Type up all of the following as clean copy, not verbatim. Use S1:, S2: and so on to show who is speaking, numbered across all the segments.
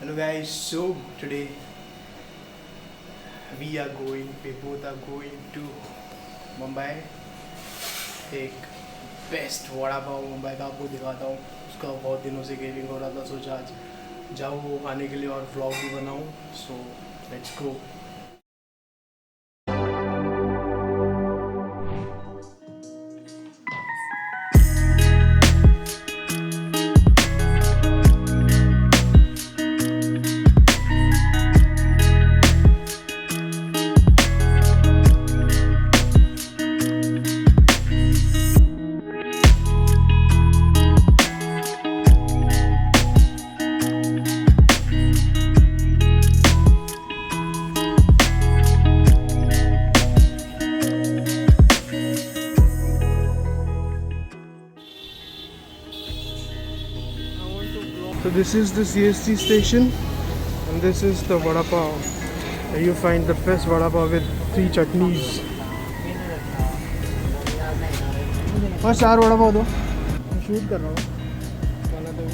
S1: Hello guys, so today we both are going to Mumbai. एक best vada pav Mumbai का आपको दिखाता हूँ। उसका बहुत दिनों से क्रेविंग हो रहा था, सोचा आज जाऊँ खाने के लिए और व्लॉग भी बनाऊँ। So let's go. So this is the CST station and this is the vada pav. Here you find the best vada pav with 3 chutneys. बस 4 वड़ा पाव दो। शूट कर रहा हूँ खाना तो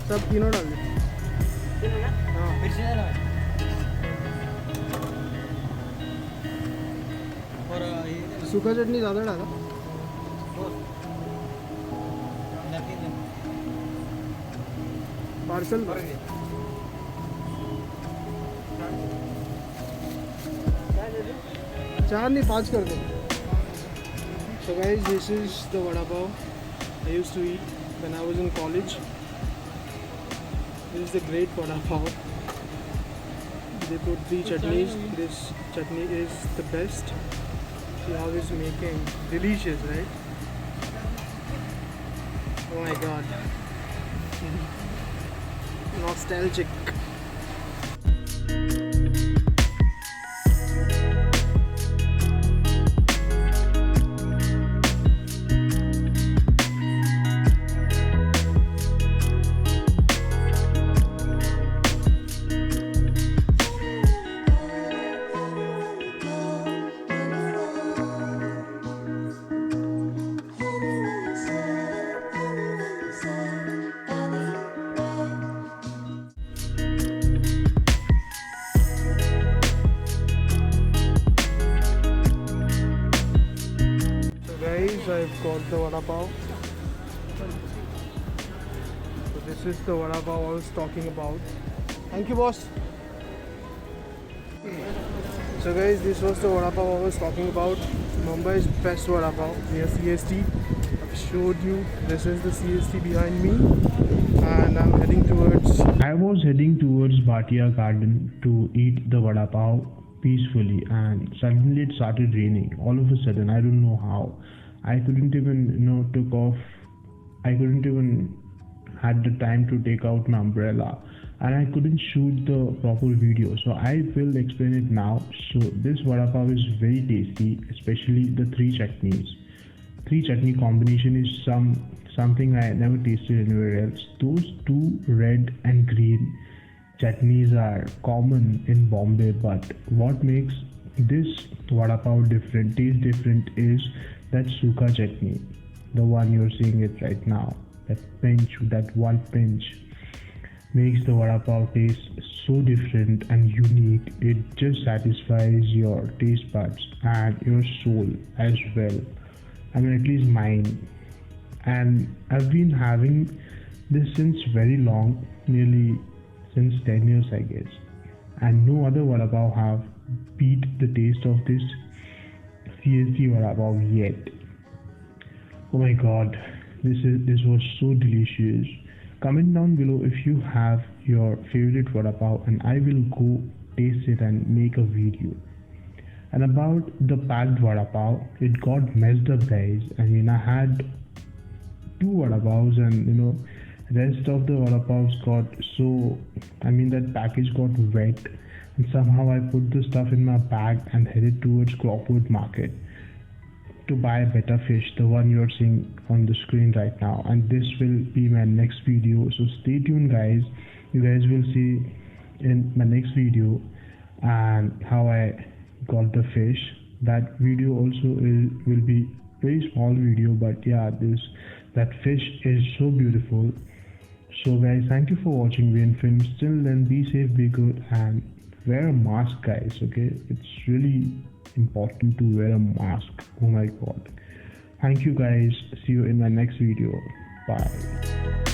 S1: सब तीनों डाल दे। हाँ सूखा चटनी ज़्यादा डाला। पार्सल 4 नहीं 5 कर दो। So guys, this is the vada pav I used to eat when I was in college. This is the great vada pav. They put 3 chutneys. This chutney is the best. See how he's making. Delicious, right? Oh my god. Nostalgic. Guys, I've got the vada pav. So this is the vada pav I was talking about. Thank you, boss. So guys, this was the vada pav I was talking about. Mumbai's best vada pav near CST. I've showed you. This is the CST behind me, and I'm heading towards.
S2: I was heading towards Bhatia Garden to eat the vada pav peacefully, and suddenly it started raining. All of a sudden, I don't know how. I couldn't even, took off. I couldn't even had the time to take out my umbrella, and I couldn't shoot the proper video. So I will explain it now. So this vada pav is very tasty, especially the 3 chutneys. 3 chutney combination is something I never tasted anywhere else. Those 2 red and green chutneys are common in Bombay, but what makes this vada pav taste different is that sukha chutney, the one you're seeing it right now. That one pinch makes the vada pav taste so different and unique. It just satisfies your taste buds and your soul as well. I mean, at least mine. And I've been having this since very long, nearly since 10 years, I guess. And no other vada pav have beat the taste of this CST vada pav yet. Oh my god, this was so delicious. Comment down below if you have your favorite vada pav, and I will go taste it and make a video. And about the packed vada pav, it got messed up, guys. I mean, I had 2 vada pavs, and rest of the vada pavs got that package got wet, and somehow I put the stuff in my bag and headed towards Crawford Market to buy a better fish, the one you're seeing on the screen right now. And this will be my next video, so stay tuned, guys. You guys will see in my next video and how I got the fish. That video also will be very small video, but yeah, that fish is so beautiful. So guys, thank you for watching Vain Films. Till then, be safe, be good, and wear a mask, guys. Okay, it's really important to wear a mask. Oh my god. Thank you guys. See you in my next video. Bye.